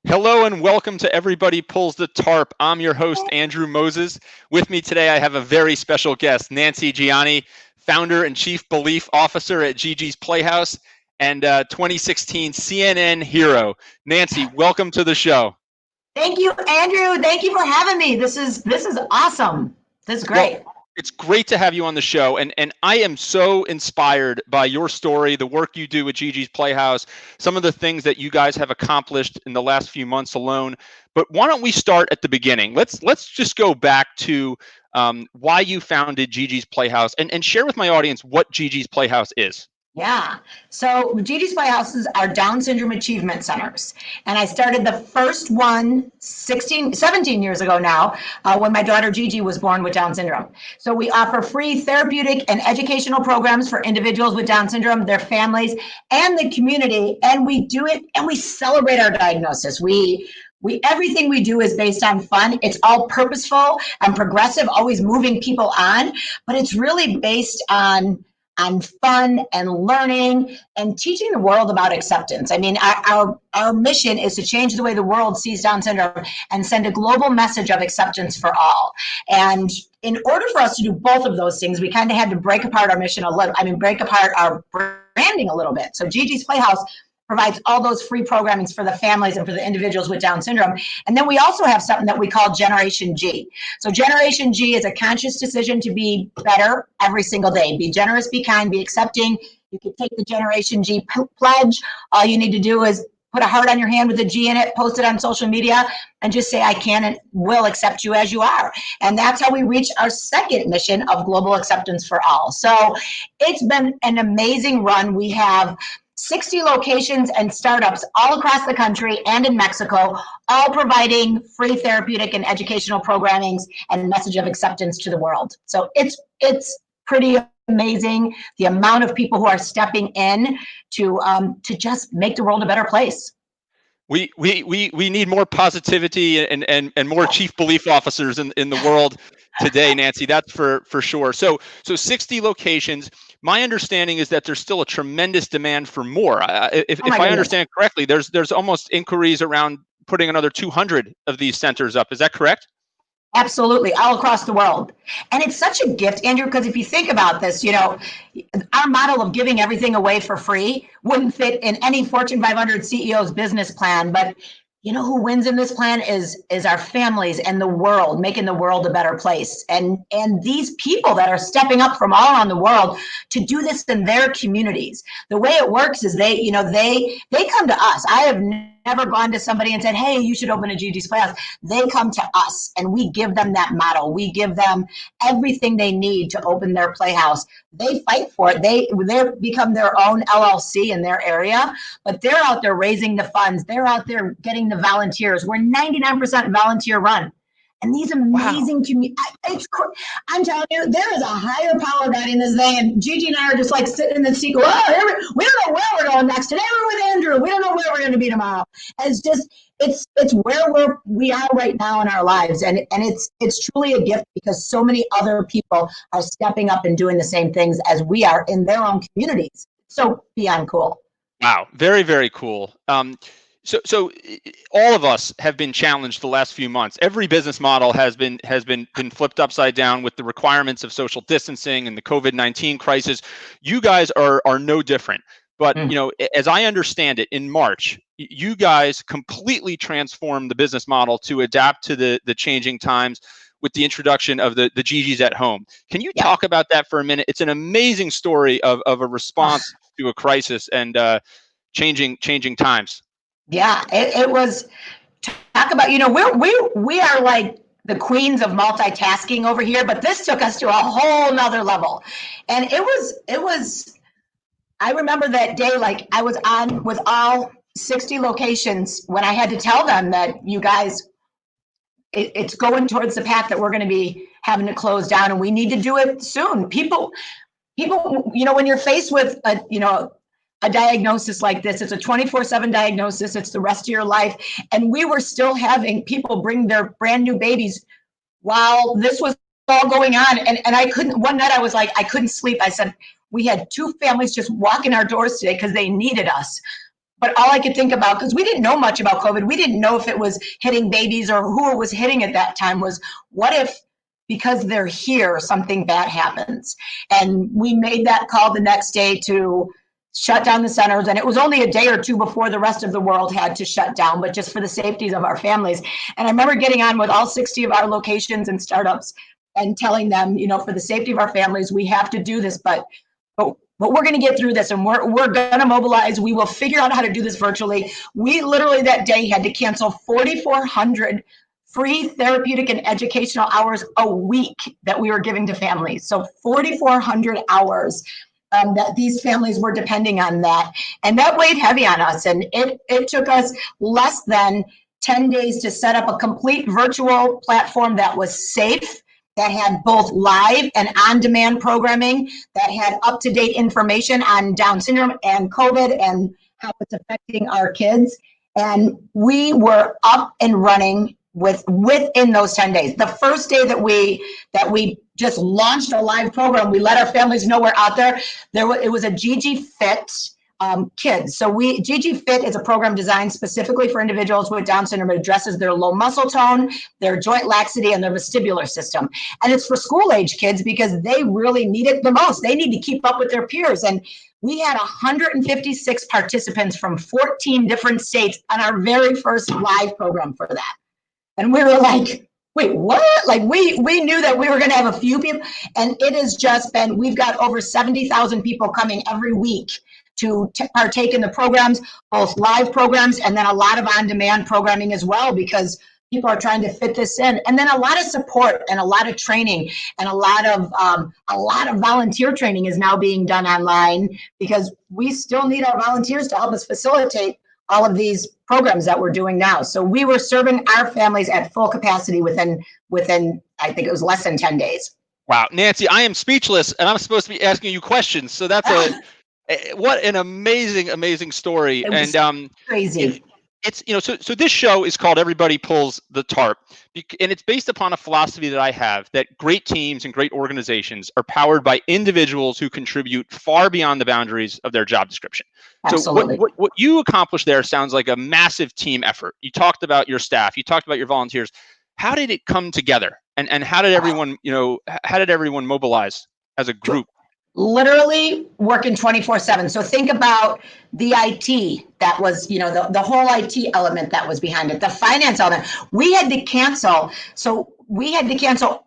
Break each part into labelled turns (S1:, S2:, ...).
S1: Hello and welcome to Everybody Pulls the Tarp. I'm your host, Andrew Moses. With me today, I have a very special guest, Nancy Gianni, founder and chief belief officer at GiGi's Playhouse and 2016 CNN hero. Nancy, welcome to the show.
S2: Thank you, Andrew. Thank you for having me. This is awesome. This is
S1: Well,
S2: great.
S1: it's great to have you on the show, and I am so inspired by your story, the work you do at GiGi's Playhouse, some of the things that you guys have accomplished in the last few months alone. But why don't we start at the beginning? Let's just go back to why you founded GiGi's Playhouse, and share with my audience what GiGi's Playhouse is.
S2: Yeah. So GiGi's Playhouses are Down Syndrome Achievement Centers. And I started the first one 17 years ago now, when my daughter Gigi was born with Down syndrome. So we offer free therapeutic and educational programs for individuals with Down syndrome, their families, and the community. And we do it and we celebrate our diagnosis. We everything we do is based on fun. It's all purposeful and progressive, always moving people on, but it's really based on fun and learning and teaching the world about acceptance. I mean, our mission is to change the way the world sees Down syndrome and send a global message of acceptance for all. And in order for us to do both of those things, we kind of had to break apart our mission a little. I mean, break apart our branding a little bit. So GiGi's Playhouse provides all those free programmings for the families and for the individuals with Down syndrome. And then we also have something that we call Generation G. So Generation G is a conscious decision to be better every single day. Be generous, be kind, be accepting. You can take the Generation G pledge. All you need to do is put a heart on your hand with a G in it, post it on social media, and just say, I can and will accept you as you are. And that's how we reach our second mission of global acceptance for all. So it's been an amazing run. We have 60 locations and startups all across the country and in Mexico, all providing free therapeutic and educational programmings and message of acceptance to the world. So it's pretty amazing the amount of people who are stepping in to just make the world a better place.
S1: We need more positivity and more chief belief officers in the world today, Nancy. That's for sure. So 60 locations. My understanding is that there's still a tremendous demand for more. If I understand correctly, there's almost inquiries around putting another 200 of these centers up. Is that correct?
S2: Absolutely, all across the world. And it's such a gift, Andrew, because if you think about this, our model of giving everything away for free wouldn't fit in any Fortune 500 CEO's business plan. But you know who wins in this plan is our families and the world, making the world a better place. And these people that are stepping up from all around the world to do this in their communities. The way it works is they come to us. I have never gone to somebody and said, hey, you should open a GiGi's Playhouse. They come to us and we give them that model. We give them everything they need to open their playhouse. They fight for it. They become their own LLC in their area, but they're out there raising the funds. They're out there getting the volunteers. We're 99% volunteer run. And these amazing communities, I'm telling you, there is a higher power guiding this thing. And Gigi and I are just like sitting in the seat, we don't know where we're going next. Today we're with Andrew. We don't know where we're going to be tomorrow. And it's where we are right now in our lives. And it's truly a gift because so many other people are stepping up and doing the same things as we are in their own communities. So beyond cool.
S1: Wow, very, very cool. So all of us have been challenged the last few months. Every business model has been flipped upside down with the requirements of social distancing and the COVID-19 crisis. You guys are no different. But as I understand it, in March, you guys completely transformed the business model to adapt to the changing times with the introduction of the GiGi's at home. Can you talk about that for a minute? It's an amazing story of a response to a crisis and changing times.
S2: Yeah, it was talk about, we are like the queens of multitasking over here, but this took us to a whole nother level. And it was, I remember that day, like I was on with all 60 locations when I had to tell them that you guys, it's going towards the path that we're going to be having to close down and we need to do it soon. People, when you're faced with a diagnosis like this, it's a 24/7 diagnosis, it's the rest of your life. And we were still having people bring their brand new babies while this was all going on. And I couldn't, one night I was like, I couldn't sleep. I said, we had 2 families just walk in our doors today because they needed us. But all I could think about, because we didn't know much about COVID, we didn't know if it was hitting babies or who it was hitting at that time, was what if, because they're here, something bad happens? And we made that call the next day to shut down the centers. And it was only a day or two before the rest of the world had to shut down, but just for the safeties of our families. And I remember getting on with all 60 of our locations and startups and telling them, for the safety of our families, we have to do this, but we're going to get through this, and we're going to mobilize. We will figure out how to do this virtually. We literally that day had to cancel 4,400 free therapeutic and educational hours a week that we were giving to families. So 4,400 hours that these families were depending on that. And that weighed heavy on us. And it took us less than 10 days to set up a complete virtual platform that was safe, that had both live and on-demand programming, that had up-to-date information on Down syndrome and COVID and how it's affecting our kids. And we were up and running within those 10 days. The first day that we just launched a live program, we let our families know we're out there. It was a GG Fit kids. So GG Fit is a program designed specifically for individuals with Down syndrome. It addresses their low muscle tone, their joint laxity, and their vestibular system. And it's for school age kids because they really need it the most. They need to keep up with their peers. And we had 156 participants from 14 different states on our very first live program for that. And we were like, wait, what? Like we knew that we were going to have a few people, and it has just been, we've got over 70,000 people coming every week to partake in the programs, both live programs and then a lot of on-demand programming as well, because people are trying to fit this in. And then a lot of support and a lot of training and a lot of volunteer training is now being done online, because we still need our volunteers to help us facilitate all of these programs that we're doing now. So we were serving our families at full capacity within I think it was less than 10 days.
S1: Wow, Nancy, I am speechless, and I'm supposed to be asking you questions. So that's what an amazing story.
S2: And crazy.
S1: It's so this show is called Everybody Pulls the Tarp, and it's based upon a philosophy that I have, that great teams and great organizations are powered by individuals who contribute far beyond the boundaries of their job description.
S2: Absolutely.
S1: So what you accomplished there sounds like a massive team effort. You talked about your staff, you talked about your volunteers. How did it come together, and how did everyone mobilize as a group?
S2: Literally working 24/7. So think about the IT that was, the whole IT element that was behind it, the finance element. We had to cancel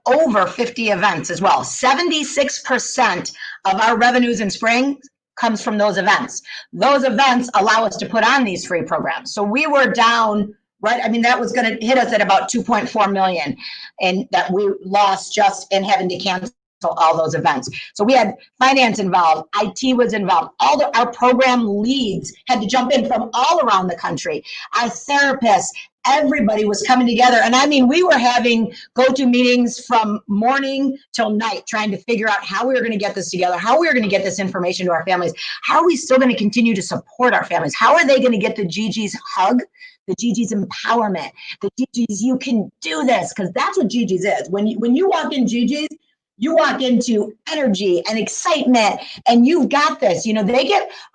S2: over 50 events as well. 76% of our revenues in spring comes from those events. Those events allow us to put on these free programs. So we were down, right? I mean, that was going to hit us at about 2.4 million, and that we lost just in having to cancel all those events. So we had finance involved, IT was involved, our program leads had to jump in from all around the country. Our therapists, everybody was coming together. And I mean, we were having go-to meetings from morning till night, trying to figure out how we were going to get this together, how we were going to get this information to our families. How are we still going to continue to support our families? How are they going to get the GiGi's hug, the GiGi's empowerment, the GiGi's you can do this? Because that's what GiGi's is. When you walk in GiGi's, you walk into energy and excitement, and you've got this.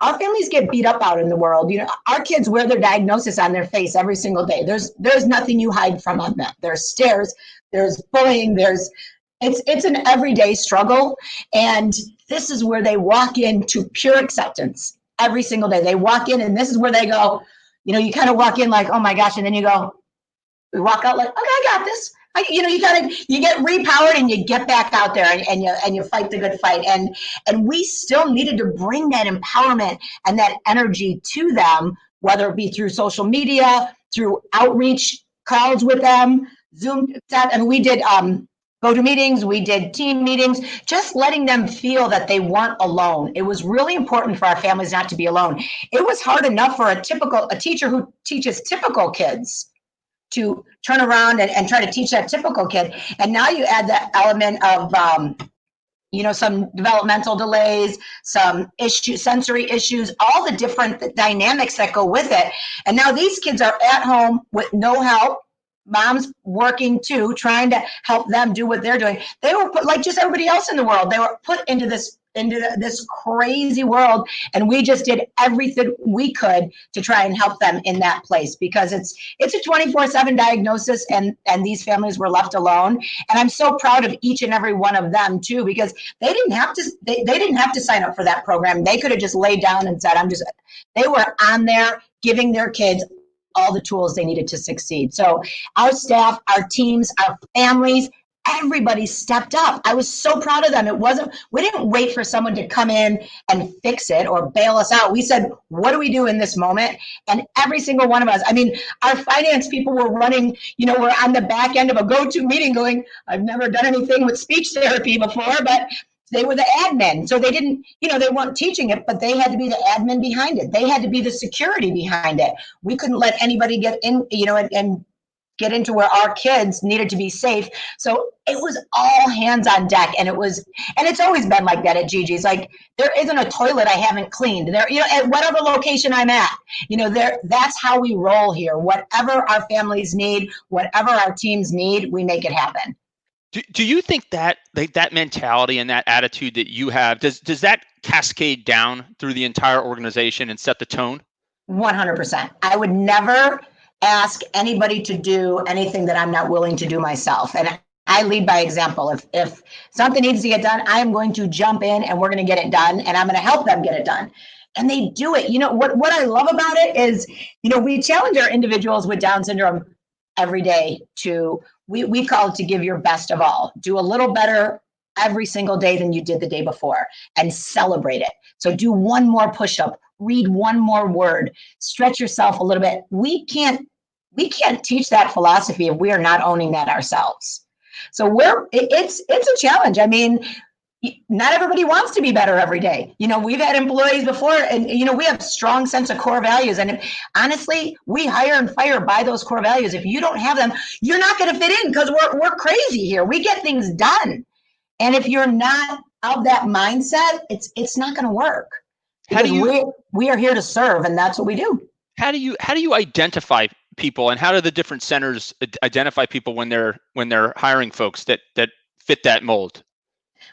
S2: Our families get beat up out in the world. Our kids wear their diagnosis on their face every single day. There's nothing you hide from them. There's stares, there's bullying, it's an everyday struggle. And this is where they walk into pure acceptance every single day. They walk in, and this is where they go, you kind of walk in like, oh my gosh, and then you walk out like, okay, I got this. You get repowered, and you get back out there, and you fight the good fight. And we still needed to bring that empowerment and that energy to them, whether it be through social media, through outreach calls with them, Zoom, and we did go-to meetings, we did team meetings, just letting them feel that they weren't alone. It was really important for our families not to be alone. It was hard enough for a teacher who teaches typical kids to turn around and try to teach that typical kid. And now you add that element of, some developmental delays, some sensory issues, all the different dynamics that go with it. And now these kids are at home with no help. Mom's working too, trying to help them do what they're doing. They were put, like just everybody else in the world, they were put into this into this crazy world, and we just did everything we could to try and help them in that place, because it's a 24/7 diagnosis, and these families were left alone. And I'm so proud of each and every one of them too, because they didn't have to sign up for that program. They could have just laid down and said, they were on there giving their kids all the tools they needed to succeed. So our staff, our teams, our families, everybody stepped up. I was so proud of them. We didn't wait for someone to come in and fix it or bail us out. We said, what do we do in this moment? And every single one of us, I mean, our finance people were running, we're on the back end of a go-to meeting going, I've never done anything with speech therapy before, but they were the admin. So they didn't, they weren't teaching it, but they had to be the admin behind it. They had to be the security behind it. We couldn't let anybody get in, and get into where our kids needed to be safe. So it was all hands on deck. And it's always been like that at GiGi's. Like, there isn't a toilet I haven't cleaned there, at whatever location I'm at, that's how we roll here. Whatever our families need, whatever our teams need, we make it happen.
S1: Do you think that that mentality and that attitude that you have, does that cascade down through the entire organization and set the tone?
S2: 100%. I would never ask anybody to do anything that I'm not willing to do myself. And I lead by example. If something needs to get done, I am going to jump in and we're going to get it done, and I'm going to help them get it done. And they do it. What I love about it is, we challenge our individuals with Down syndrome every day we call it to give your best of all. Do a little better every single day than you did the day before, and celebrate it. So do one more push-up, read one more word, stretch yourself a little bit. We can't teach that philosophy if we are not owning that ourselves. So it's a challenge. I mean, not everybody wants to be better every day. We've had employees before, and we have strong sense of core values. And honestly, we hire and fire by those core values. If you don't have them, you're not going to fit in, because we're crazy here. We get things done. And if you're not of that mindset, it's not going to work. Because we are here to serve, and that's what we do.
S1: How do you identify people, and how do the different centers identify people when they're hiring folks that fit that mold?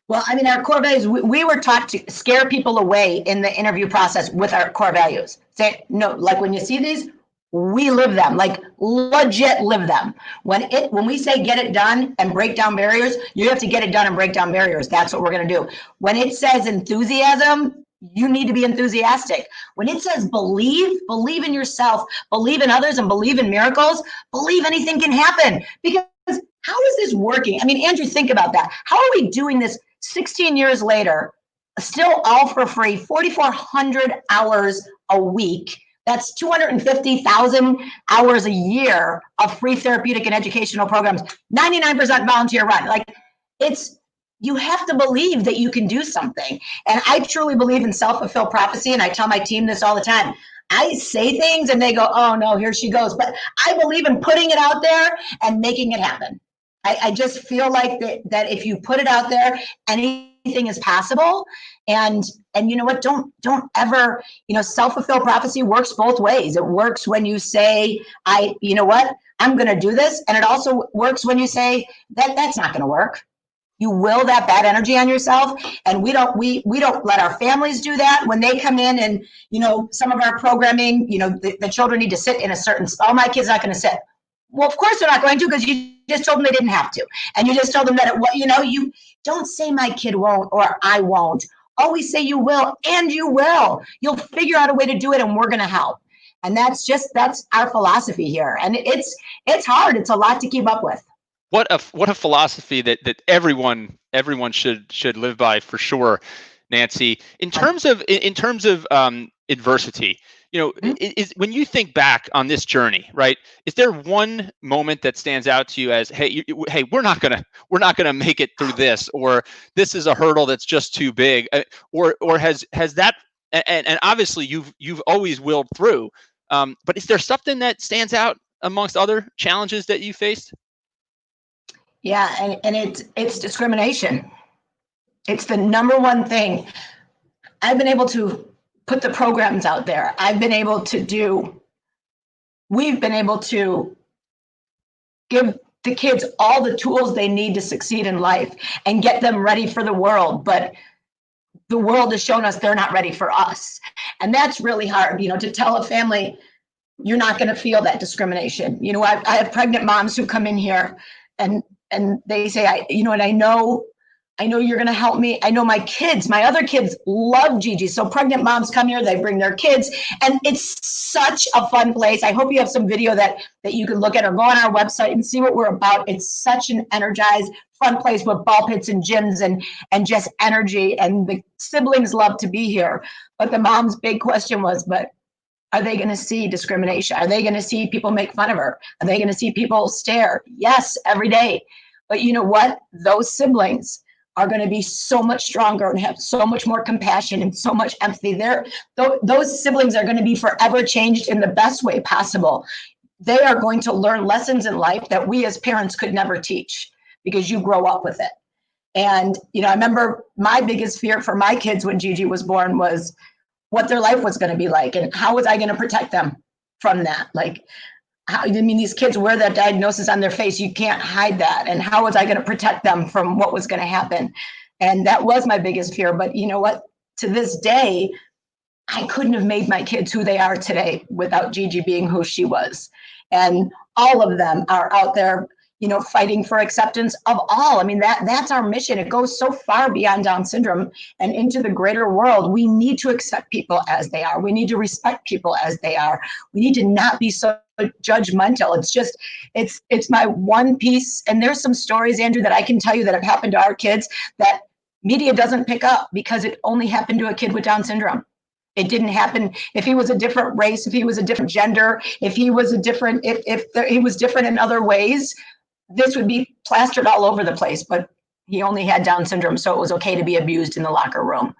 S2: Well, I mean, our core values, we were taught to scare people away in the interview process with our core values. Say, no, like when you see these, we live them, like legit live them. When we say get it done and break down barriers, you have to get it done and break down barriers. That's what we're going to do. When it says enthusiasm, you need to be enthusiastic. When it says believe in yourself, believe in others, and believe in miracles, believe anything can happen. Because how is this working? I mean, Andrew, think about that. How are we doing this 16 years later, still all for free, 4,400 hours a week? That's 250,000 hours a year of free therapeutic and educational programs, 99% volunteer run. Like, you have to believe that you can do something. And I truly believe in self-fulfilled prophecy. And I tell my team this all the time. I say things and they go, oh no, here she goes. But I believe in putting it out there and making it happen. I just feel like that if you put it out there, anything is possible. And you know what, don't ever, self-fulfilled prophecy works both ways. It works when you say, you know what, I'm going to do this. And it also works when you say that's not going to work. You will that bad energy on yourself. And we don't let our families do that when they come in. And, some of our programming, the children need to sit in a certain spot. Oh, my kid's not going to sit. Well, of course they're not going to, because you just told them they didn't have to. And you just told them that, you don't say my kid won't or I won't. Always say you will, and you will. You'll figure out a way to do it, and we're going to help. And that's our philosophy here. And it's hard. It's a lot to keep up with.
S1: What a philosophy that everyone should live by, for sure, Nancy. In terms of adversity, is when you think back on this journey, right? Is there one moment that stands out to you as, hey, we're not gonna make it through this, or this is a hurdle that's just too big, or has that, and obviously you've always willed through, but is there something that stands out amongst other challenges that you faced?
S2: Yeah, and it's discrimination. It's the number one thing. I've been able to put the programs out there. We've been able to give the kids all the tools they need to succeed in life and get them ready for the world. But the world has shown us they're not ready for us. And that's really hard, to tell a family, you're not going to feel that discrimination. I have pregnant moms who come in here and they say, I know you're going to help me. I know my other kids love Gigi. So pregnant moms come here, they bring their kids, and it's such a fun place. I hope you have some video that you can look at or go on our website and see what we're about. It's such an energized, fun place with ball pits and gyms and just energy. And the siblings love to be here. But the mom's big question was, but are they going to see discrimination? Are they going to see people make fun of her? Are they going to see people stare? Yes, every day. But you know what? Those siblings are going to be so much stronger and have so much more compassion and so much empathy. Those siblings are going to be forever changed in the best way possible. They are going to learn lessons in life that we as parents could never teach because you grow up with it. And, I remember my biggest fear for my kids when Gigi was born was what their life was going to be like and how was I going to protect them from that? Like, these kids wear that diagnosis on their face. You can't hide that. And how was I going to protect them from what was going to happen? And that was my biggest fear. But you know what? To this day, I couldn't have made my kids who they are today without Gigi being who she was. And all of them are out there, fighting for acceptance of all. I mean, that's our mission. It goes so far beyond Down syndrome and into the greater world. We need to accept people as they are. We need to respect people as they are. We need to not be so judgmental. It's my one piece. And there's some stories, Andrew, that I can tell you that have happened to our kids that media doesn't pick up because it only happened to a kid with Down syndrome. It didn't happen if he was a different race, if he was a different gender, if he was he was different in other ways. This would be plastered all over the place, but he only had Down syndrome, so it was okay to be abused in the locker room.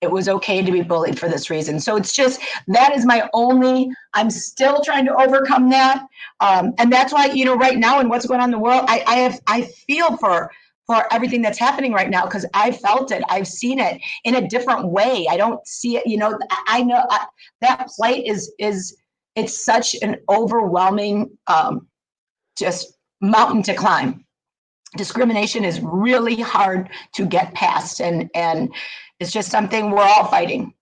S2: It was okay to be bullied for this reason. So it's just, that is I'm still trying to overcome that. And that's why, right now and what's going on in the world, I feel for everything that's happening right now, because I felt it. I've seen it in a different way. I don't see it, I know that plight it's such an overwhelming, just mountain to climb. Discrimination is really hard to get past, and it's just something we're all fighting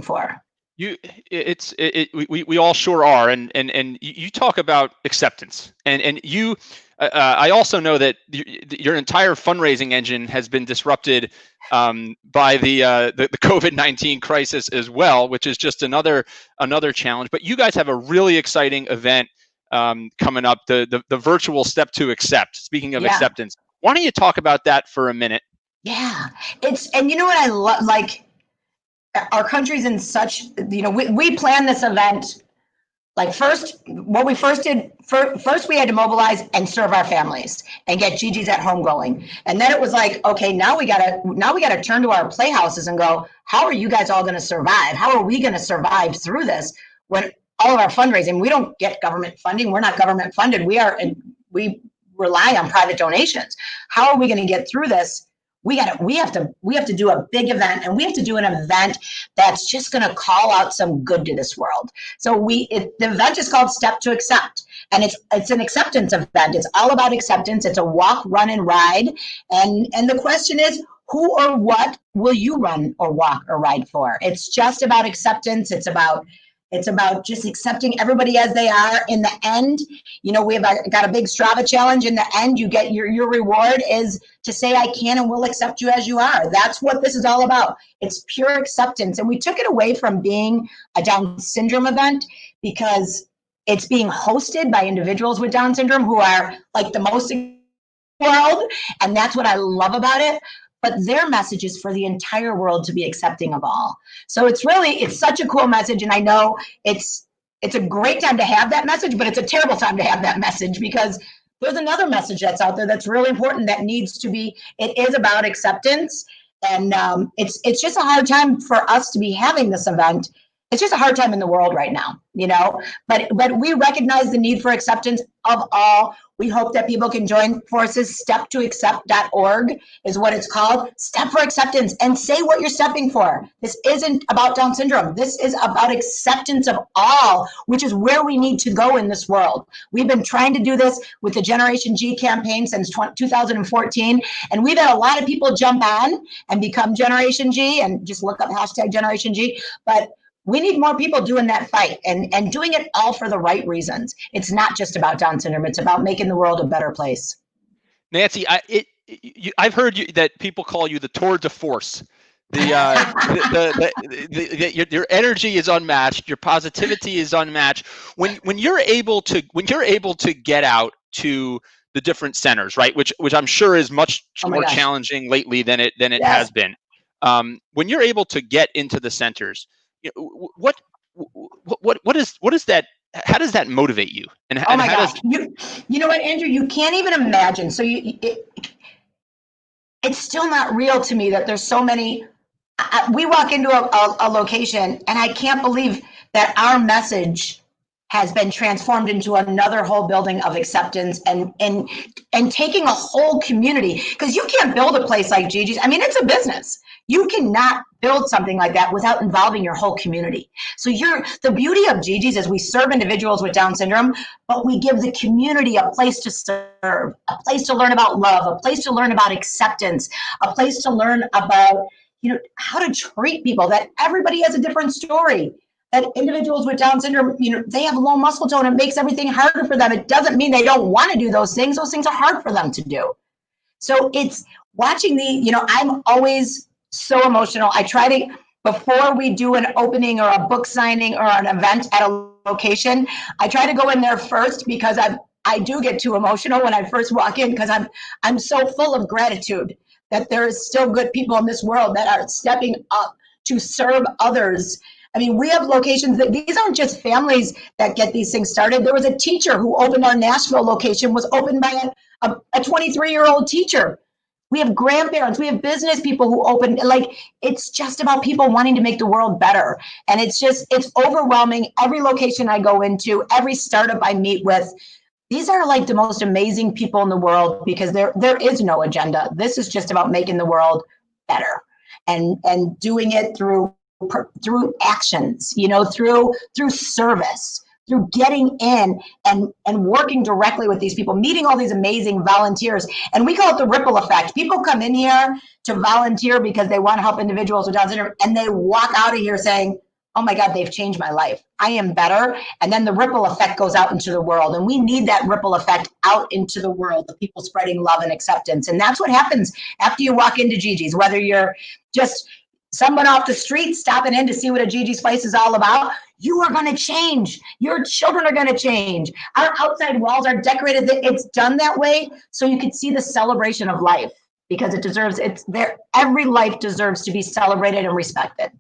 S2: for.
S1: We all sure are, and you talk about acceptance, and you I also know that your entire fundraising engine has been disrupted by the COVID-19 crisis as well, which is just another challenge. But you guys have a really exciting event coming up, the virtual Step to Accept. Speaking of acceptance, why don't you talk about that for a minute?
S2: Yeah, and you know what I love, like, our country's in such, we planned this event. Like, first we had to mobilize and serve our families and get Gigi's at home going. And then it was like, okay, now we gotta turn to our playhouses and go, how are you guys all gonna survive? How are we gonna survive through this when all of our fundraising, we don't get government funding. We're not government funded. We rely on private donations. How are we gonna get through this? We have to do a big event, and we have to do an event that's just going to call out some good to this world. So the event is called Step to Accept, and it's an acceptance event. It's all about acceptance. It's a walk, run, and ride. And the question is, who or what will you run or walk or ride for? It's just about acceptance. It's about just accepting everybody as they are. In the end, we've got a big Strava challenge. In the end, you get your reward is to say, I can and will accept you as you are. That's what this is all about. It's pure acceptance. And we took it away from being a Down syndrome event because it's being hosted by individuals with Down syndrome who are like the most in the world. And that's what I love about it. But their message is for the entire world to be accepting of all. So it's such a cool message. And I know it's a great time to have that message, but it's a terrible time to have that message because there's another message that's out there that's really important that needs to be, it is about acceptance. And it's just a hard time for us to be having this event it's just a hard time in the world right now, but we recognize the need for acceptance of all. We hope that people can join forces. Step2accept.org is what it's called. Step for acceptance, and say what you're stepping for. This isn't about Down syndrome. This is about acceptance of all, which is where we need to go in this world. We've been trying to do this with the Generation G campaign since 2014, and we've had a lot of people jump on and become Generation G, and just look up hashtag Generation G. But we need more people doing that fight, and doing it all for the right reasons. It's not just about Down syndrome. It's about making the world a better place.
S1: Nancy, I've heard that people call you the tour de force. Your energy is unmatched. Your positivity is unmatched. When you're able to get out to the different centers, right? Which I'm sure is much more challenging lately than it has been. When you're able to get into the centers, what is that? How does that motivate you?
S2: And how does you know what, Andrew? You can't even imagine. So it's still not real to me that there's so many. We walk into a location, and I can't believe that our message has been transformed into another whole building of acceptance and taking a whole community. Because you can't build a place like GiGi's. I mean, it's a business. You cannot build something like that without involving your whole community. So the beauty of GiGi's is we serve individuals with Down syndrome, but we give the community a place to serve, a place to learn about love, a place to learn about acceptance, a place to learn about how to treat people, that everybody has a different story. That individuals with Down syndrome, they have low muscle tone. It makes everything harder for them. It doesn't mean they don't want to do those things. Those things are hard for them to do. So it's watching I'm always so emotional. I try to, before we do an opening or a book signing or an event at a location, I try to go in there first, because I do get too emotional when I first walk in, because I'm so full of gratitude that there is still good people in this world that are stepping up to serve others. I mean, we have locations that these aren't just families that get these things started. There was a teacher who opened our Nashville location, was opened by a 23-year-old teacher. We have grandparents, we have business people who open, it's just about people wanting to make the world better. And it's overwhelming. Every location I go into, every startup I meet with, these are the most amazing people in the world, because there is no agenda. This is just about making the world better and doing it through actions, through service, through getting in and working directly with these people, meeting all these amazing volunteers. And we call it the ripple effect. People come in here to volunteer because they want to help individuals with Down syndrome, and they walk out of here saying, oh my God, they've changed my life. I am better. And then the ripple effect goes out into the world. And we need that ripple effect out into the world, the people spreading love and acceptance. And that's what happens after you walk into GiGi's, whether you're just someone off the street stopping in to see what a GiGi's place is all about. You are going to change. Your children are going to change. Our outside walls are decorated. It's done that way so you can see the celebration of life, because it's there. Every life deserves to be celebrated and respected.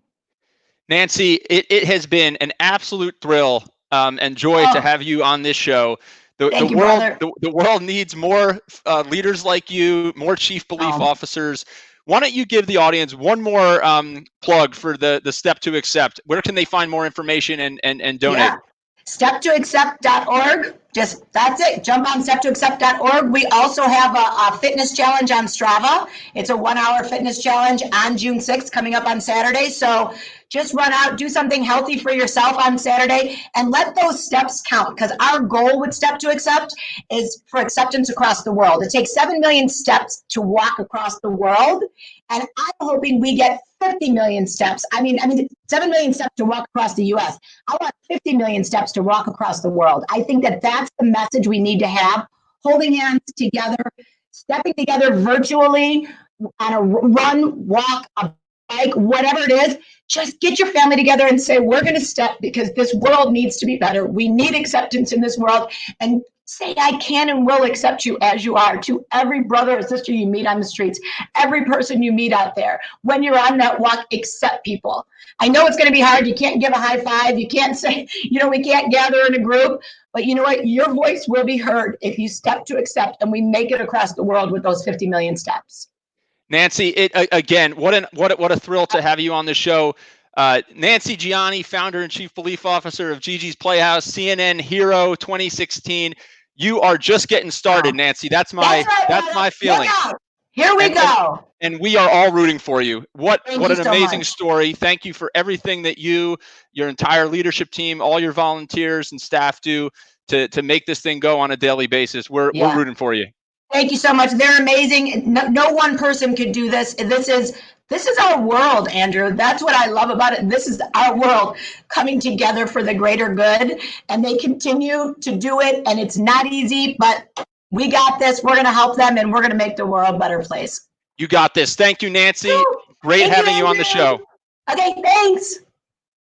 S1: Nancy, it has been an absolute thrill and joy to have you on this show. The world needs more leaders like you, more chief belief officers. Why don't you give the audience one more plug for the Step to Accept? Where can they find more information and donate?
S2: Yeah. Step2accept.org. That's it. Jump on step2accept.org. We also have a fitness challenge on Strava. It's a 1-hour fitness challenge on June 6th, coming up on Saturday. So just run out, do something healthy for yourself on Saturday, and let those steps count, because our goal with Step to Accept is for acceptance across the world. It takes 7 million steps to walk across the world, and I'm hoping we get 50 million steps. I mean, 7 million steps to walk across the U.S. I want 50 million steps to walk across the world. I think that that's the message we need to have, holding hands together, stepping together virtually on a run, walk, a bike, whatever it is. Just get your family together and say, we're going to step, because this world needs to be better. We need acceptance in this world. And say, I can and will accept you as you are, to every brother or sister you meet on the streets, every person you meet out there. When you're on that walk, accept people. I know it's going to be hard. You can't give a high five. You can't say, we can't gather in a group. But you know what? Your voice will be heard if you step to accept, and we make it across the world with those 50 million steps.
S1: Nancy, again, what a thrill to have you on the show. Nancy Gianni, founder and chief belief officer of GiGi's Playhouse, CNN Hero 2016. You are just getting started, Nancy. That's my feeling.
S2: Here we go.
S1: And we are all rooting for you. What an
S2: so
S1: amazing
S2: much.
S1: story. Thank you for everything that you, your entire leadership team, all your volunteers and staff do to make this thing go on a daily basis. We're rooting for you.
S2: Thank you so much. They're amazing. No one person could do this. This is our world, Andrew. That's what I love about it. This is our world coming together for the greater good, and they continue to do it, and it's not easy, but we got this. We're going to help them, and we're going to make the world a better place.
S1: You got this. Thank you, Nancy. Great having you on the show.
S2: Okay, thanks.